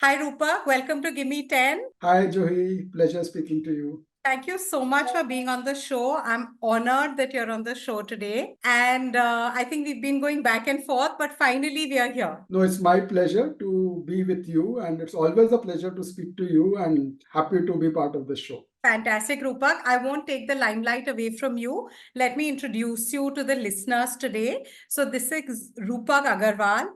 Hi, Rupak. Welcome to Give Me 10. Hi, Juhi. Pleasure speaking to you. Thank you so much for being on the show. I'm honored that you're on the show today. And I think we've been going back and forth, but finally we are here. No, it's my pleasure to be with you, and it's always a pleasure to speak to you, and happy to be part of the show. Fantastic, Rupak. I won't take the limelight away from you. Let me introduce you to the listeners today. So, this is Rupak Agarwal,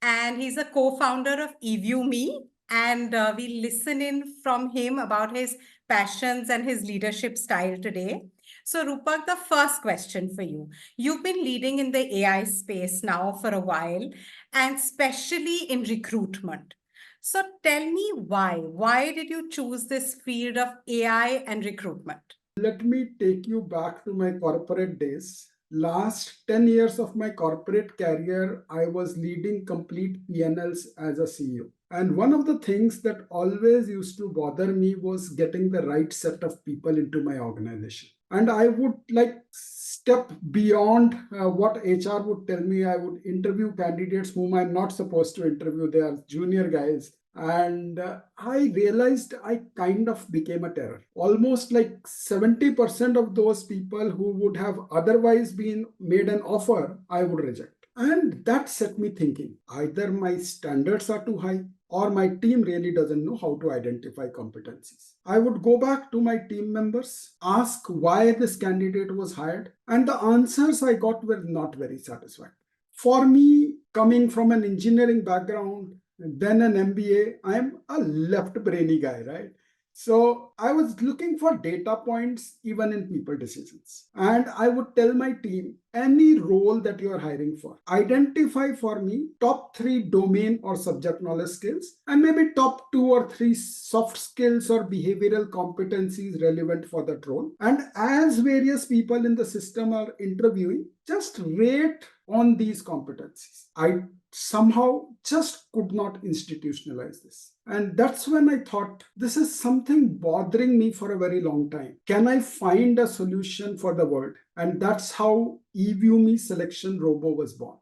and he's a co founder of EvueMe. And we listen in from him about his passions and his leadership style today. So, Rupak, the first question for you. You've been leading in the AI space now for a while, and especially in recruitment. So tell me why. Why did you choose this field of AI and recruitment? Let me take you back to my corporate days. Last 10 years of my corporate career, I was leading complete P&Ls as a CEO. And one of the things that always used to bother me was getting the right set of people into my organization. And I would like step beyond what HR would tell me. I would interview candidates whom I'm not supposed to interview. They are junior guys, and I realized I kind of became a terror. Almost like 70% of those people who would have otherwise been made an offer, I would reject. And that set me thinking, either my standards are too high or my team really doesn't know how to identify competencies. I would go back to my team members, ask why this candidate was hired, and the answers I got were not very satisfying. For me, coming from an engineering background, then an MBA, I'm a left brainy guy, right? So I was looking for data points even in people decisions. And I would tell my team, any role that you are hiring for, identify for me top 3 domain or subject knowledge skills, and maybe top 2 or 3 soft skills or behavioral competencies relevant for that role. And as various people in the system are interviewing, just rate on these competencies. I somehow just could not institutionalize this. And that's when I thought, this is something bothering me for a very long time. Can I find a solution for the world? And that's how EvueMe Selection Robot was born.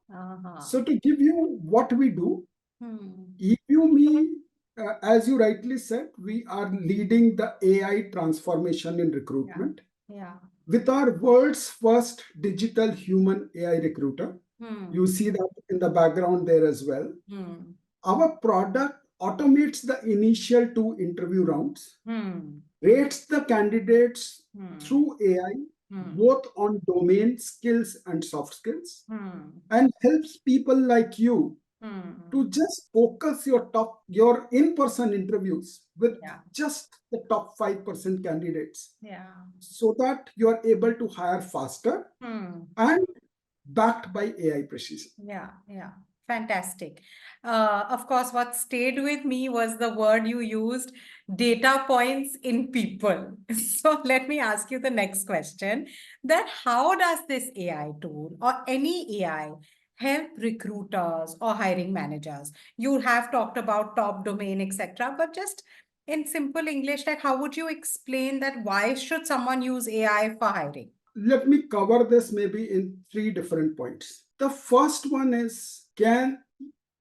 So to give you what we do, EvueMe, as you rightly said, we are leading the AI transformation in recruitment. Yeah. With our world's first digital human AI recruiter. You see that in the background there as well. Our product automates the initial 2 interview rounds, rates the candidates through AI, both on domain skills and soft skills, and helps people like you to just focus your in-person interviews with just the top 5% candidates, so that you are able to hire faster and backed by AI precision. Yeah. Fantastic. Of course, what stayed with me was the word you used, data points in people. So let me ask you the next question, that how does this AI tool or any AI help recruiters or hiring managers? You have talked about top domain, etc., but just in simple English, like how would you explain that why should someone use AI for hiring? Let me cover this maybe in 3 different points. The first one is, can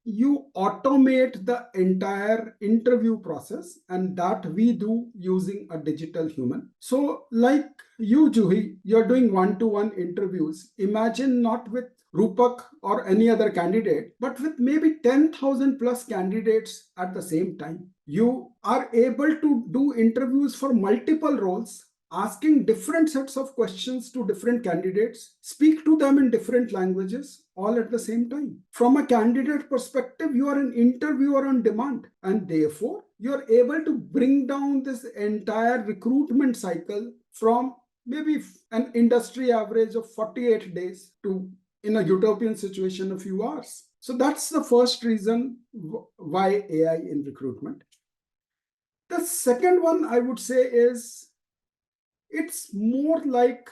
you automate the entire interview process? And that we do using a digital human. So like you, Juhi, you're doing one-to-one interviews. Imagine not with Rupak or any other candidate, but with maybe 10,000 plus candidates at the same time. You are able to do interviews for multiple roles, asking different sets of questions to different candidates, speak to them in different languages, all at the same time. From a candidate perspective, you are an interviewer on demand, and therefore you are able to bring down this entire recruitment cycle from maybe an industry average of 48 days to, in a utopian situation, a few hours. So that's the first reason why AI in recruitment. The second one I would say is, it's more like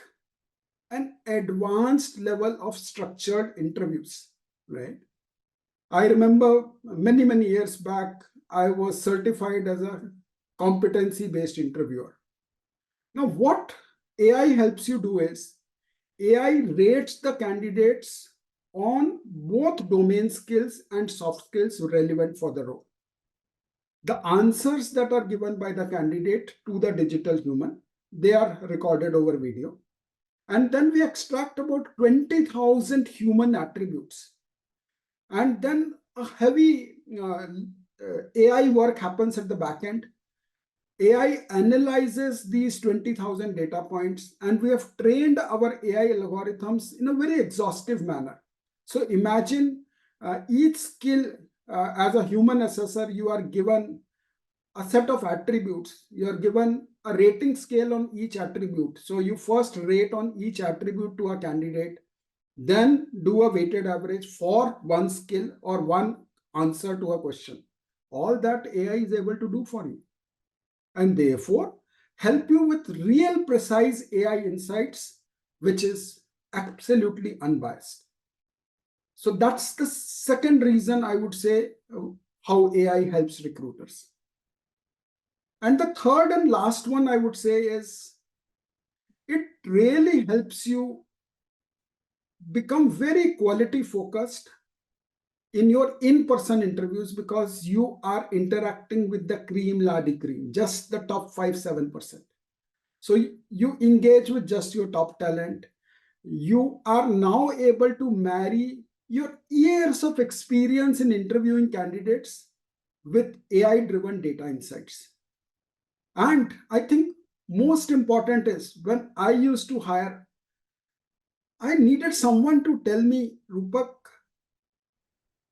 an advanced level of structured interviews, right? I remember many years back, I was certified as a competency-based interviewer. Now, what AI helps you do is, AI rates the candidates on both domain skills and soft skills relevant for the role. The answers that are given by the candidate to the digital human, they are recorded over video. And then we extract about 20,000 human attributes. And then a heavy AI work happens at the back end. AI analyzes these 20,000 data points, and we have trained our AI algorithms in a very exhaustive manner. So imagine each skill, as a human assessor, you are given a set of attributes. You are given a rating scale on each attribute. So you first rate on each attribute to a candidate, then do a weighted average for one skill or one answer to a question. All that AI is able to do for you, and therefore help you with real precise AI insights, which is absolutely unbiased. So that's the second reason I would say how AI helps recruiters. And the third and last one I would say is it really helps you become very quality focused in your in-person interviews, because you are interacting with the cream la de cream, just the top 5-7%. So you engage with just your top talent. You are now able to marry your years of experience in interviewing candidates with AI-driven data insights. And I think most important is, when I used to hire, I needed someone to tell me, Rupak,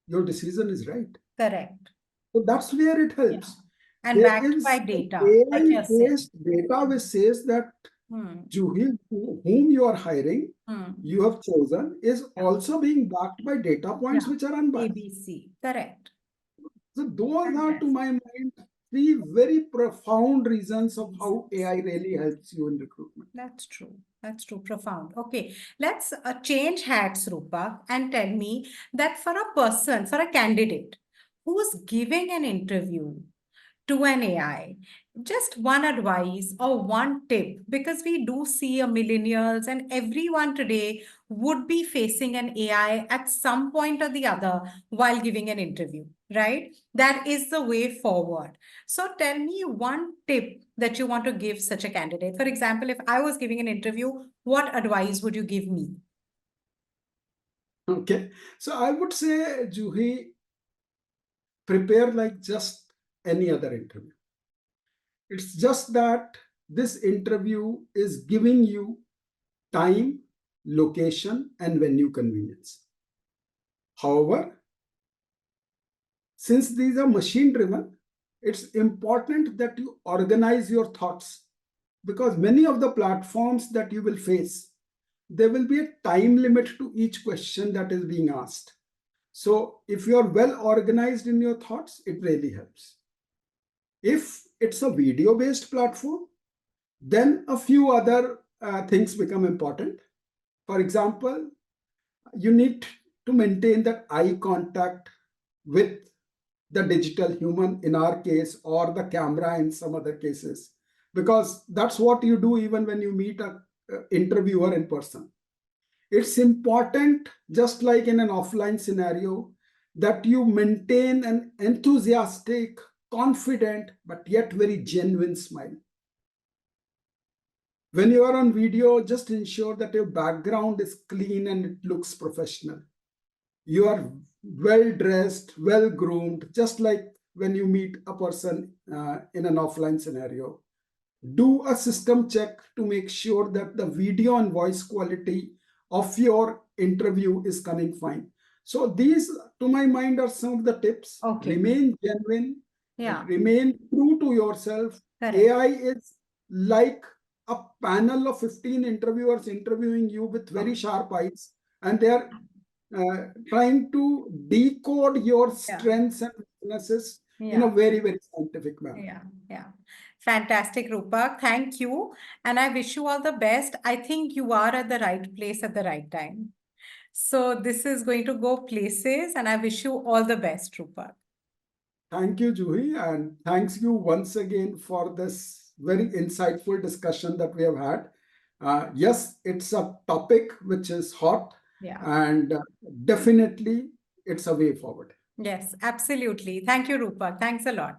your decision is right. Correct. So that's where it helps. And There backed is by data, like you're saying. AI-based data which says that Juhi, whom you are hiring, you have chosen, is also being backed by data points which are unbiased. ABC, correct. So those are, to my mind, three very profound reasons of how AI really helps you in recruitment. That's true. That's true. Profound. Okay, let's change hats, Rupak, and tell me that for a person, for a candidate who's giving an interview to an AI, just one advice or one tip, because we do see a millennials and everyone today would be facing an AI at some point or the other while giving an interview, right? That is the way forward. So tell me one tip that you want to give such a candidate. For example, if I was giving an interview, what advice would you give me? Okay, so I would say, Juhi, prepare like just any other interview. It's just that this interview is giving you time, location, and venue convenience. However, since these are machine driven, it's important that you organize your thoughts, because many of the platforms that you will face, there will be a time limit to each question that is being asked. So if you are well organized in your thoughts, it really helps. If it's a video based platform, then a few other things become important. For example, you need to maintain that eye contact with the digital human in our case, or the camera in some other cases, because that's what you do even when you meet a interviewer in person. It's important, just like in an offline scenario, that you maintain an enthusiastic, confident, but yet very genuine smile. When you are on video, just ensure that your background is clean and it looks professional. You are well dressed, well groomed, just like when you meet a person in an offline scenario. Do a system check to make sure that the video and voice quality of your interview is coming fine. So these, to my mind, are some of the tips. Okay. Remain genuine, remain true to yourself. Correct. AI is like a panel of 15 interviewers interviewing you with very sharp eyes, and they are trying to decode your strengths and weaknesses in a very, very scientific manner. Yeah. Fantastic, Rupak. Thank you. And I wish you all the best. I think you are at the right place at the right time. So this is going to go places, and I wish you all the best, Rupak. Thank you, Juhi, and thanks you once again for this very insightful discussion that we have had. Yes, it's a topic which is hot, and definitely it's a way forward. Yes, absolutely. Thank you, Rupak. Thanks a lot.